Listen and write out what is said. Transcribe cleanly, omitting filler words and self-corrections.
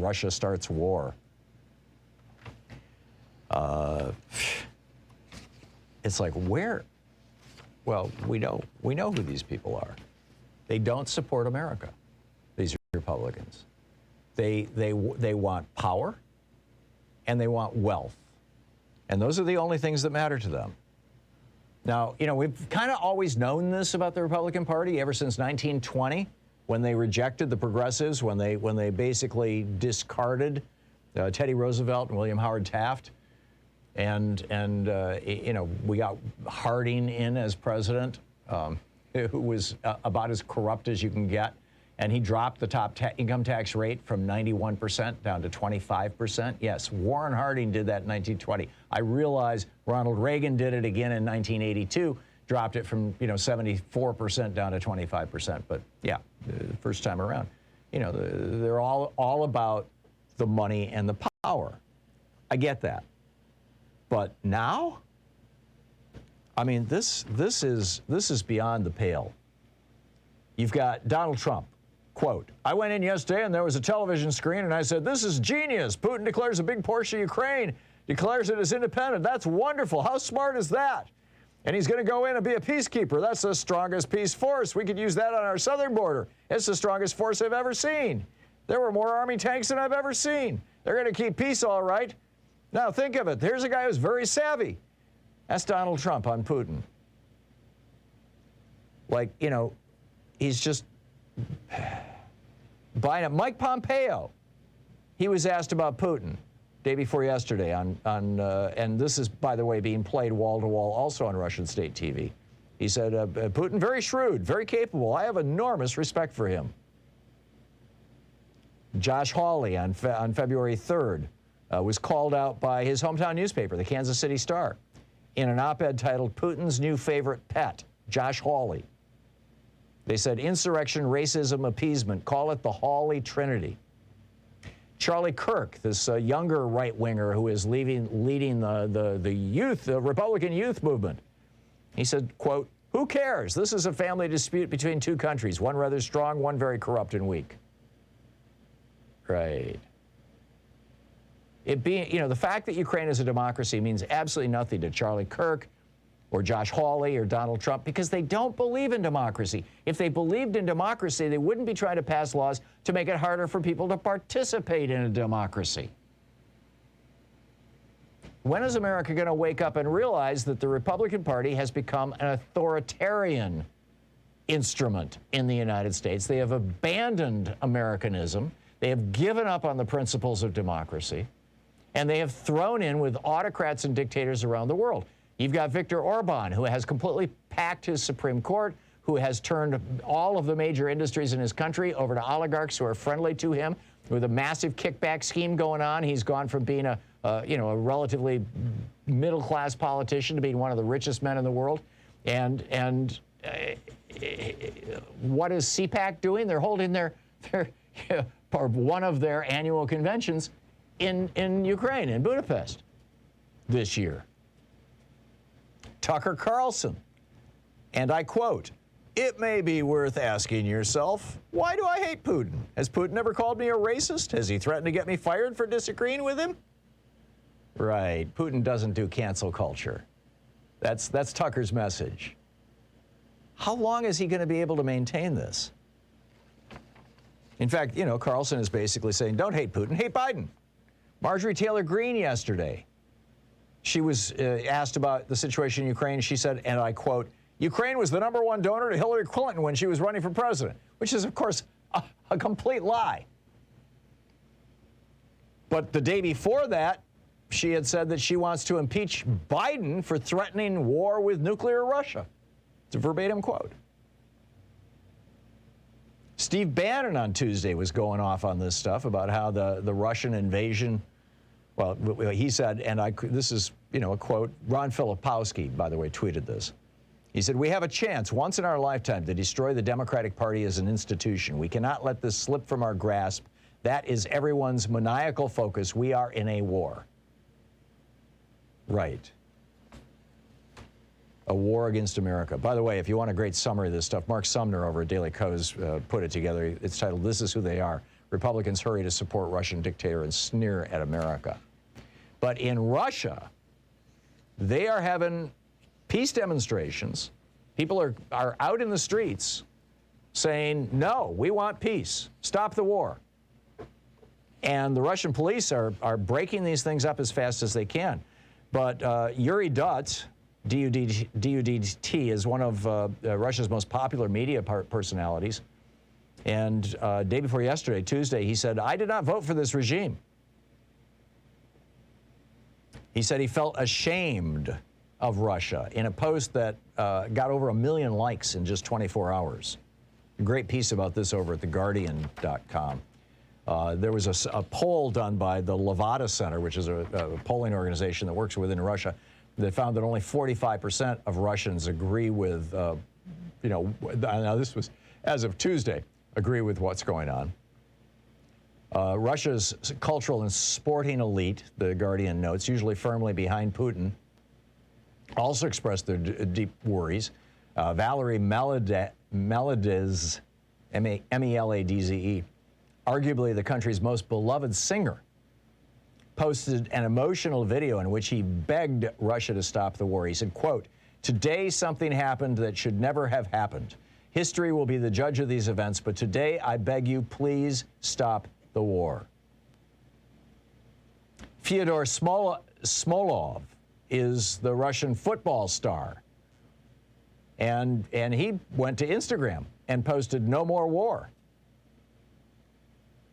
Russia starts war. It's like, where? Well, we know who these people are. They don't support America, these Republicans. They want power and they want wealth. And those are the only things that matter to them. Now, you know, we've kind of always known this about the Republican Party ever since 1920, when they rejected the progressives, when they basically discarded Teddy Roosevelt and William Howard Taft. And you know, we got Harding in as president, who was about as corrupt as you can get. And he dropped the top income tax rate from 91% down to 25%. Yes, Warren Harding did that in 1920. I realize Ronald Reagan did it again in 1982, dropped it from 74% down to 25%. But yeah, the first time around, you know, they're all about the money and the power. I get that. But now, I mean, this is beyond the pale. You've got Donald Trump. Quote, I went in yesterday and there was a television screen and I said, this is genius. Putin declares a big portion of Ukraine, declares it as independent. That's wonderful. How smart is that? And he's going to go in and be a peacekeeper. That's the strongest peace force. We could use that on our southern border. It's the strongest force I've ever seen. There were more Army tanks than I've ever seen. They're going to keep peace all right. Now think of it. Here's a guy who's very savvy. That's Donald Trump on Putin. Like, you know, he's just buying it. Mike Pompeo, he was asked about Putin day before yesterday and this is, by the way, being played wall to wall also on Russian state TV. He said, Putin, very shrewd, very capable. I have enormous respect for him. Josh Hawley on February 3rd was called out by his hometown newspaper, the Kansas City Star, in an op-ed titled Putin's New Favorite Pet, Josh Hawley. They said insurrection, racism, appeasement, call it the Hawley Trinity. Charlie Kirk, this younger right-winger who is leading the Republican youth movement, he said, quote, who cares? This is a family dispute between two countries, one rather strong, one very corrupt and weak. Right. It being, you know, the fact that Ukraine is a democracy means absolutely nothing to Charlie Kirk or Josh Hawley or Donald Trump because they don't believe in democracy. If they believed in democracy, they wouldn't be trying to pass laws to make it harder for people to participate in a democracy. When is America going to wake up and realize that the Republican Party has become an authoritarian instrument in the United States? They have abandoned Americanism. They have given up on the principles of democracy. And they have thrown in with autocrats and dictators around the world. You've got Viktor Orban, who has completely packed his Supreme Court, who has turned all of the major industries in his country over to oligarchs who are friendly to him, with a massive kickback scheme going on. He's gone from being a relatively middle-class politician to being one of the richest men in the world. And what is CPAC doing? They're holding their one of their annual conventions in Ukraine, in Budapest, this year. Tucker Carlson, and I quote, it may be worth asking yourself, why do I hate Putin? Has Putin ever called me a racist? Has he threatened to get me fired for disagreeing with him? Right, Putin doesn't do cancel culture. That's Tucker's message. How long is he going to be able to maintain this? In fact, you know, Carlson is basically saying, don't hate Putin, hate Biden. Marjorie Taylor Greene yesterday, she was asked about the situation in Ukraine. She said, and I quote, Ukraine was the #1 donor to Hillary Clinton when she was running for president, which is, of course, a complete lie. But the day before that, she had said that she wants to impeach Biden for threatening war with nuclear Russia. It's a verbatim quote. Steve Bannon on Tuesday was going off on this stuff about how the Russian invasion, well, he said, and this is, you know, a quote, Ron Filipowski, by the way, tweeted this. He said, we have a chance once in our lifetime to destroy the Democratic Party as an institution. We cannot let this slip from our grasp. That is everyone's maniacal focus. We are in a war. Right. A war against America. By the way, if you want a great summary of this stuff, Mark Sumner over at Daily Kos put it together. It's titled, This is Who They Are. Republicans hurry to support Russian dictator and sneer at America. But in Russia, they are having peace demonstrations. People are out in the streets saying, no, we want peace. Stop the war. And the Russian police are breaking these things up as fast as they can. But Yuri Dut, D-U-D-T, is one of Russia's most popular media personalities. And day before yesterday, Tuesday, he said, I did not vote for this regime. He said he felt ashamed of Russia in a post that got over 1 million likes in just 24 hours. A great piece about this over at theguardian.com. There was a poll done by the Levada Center, which is a polling organization that works within Russia, that found that only 45% of Russians agree with, now this was as of Tuesday, agree with what's going on. Russia's cultural and sporting elite, the Guardian notes, usually firmly behind Putin, also expressed their deep worries. Valery Meladze, M-E-L-A-D-Z-E, arguably the country's most beloved singer, posted an emotional video in which he begged Russia to stop the war. He said, quote, today something happened that should never have happened. History will be the judge of these events, but today I beg you, please stop the war. Fyodor Smolov is the Russian football star. And he went to Instagram and posted no more war.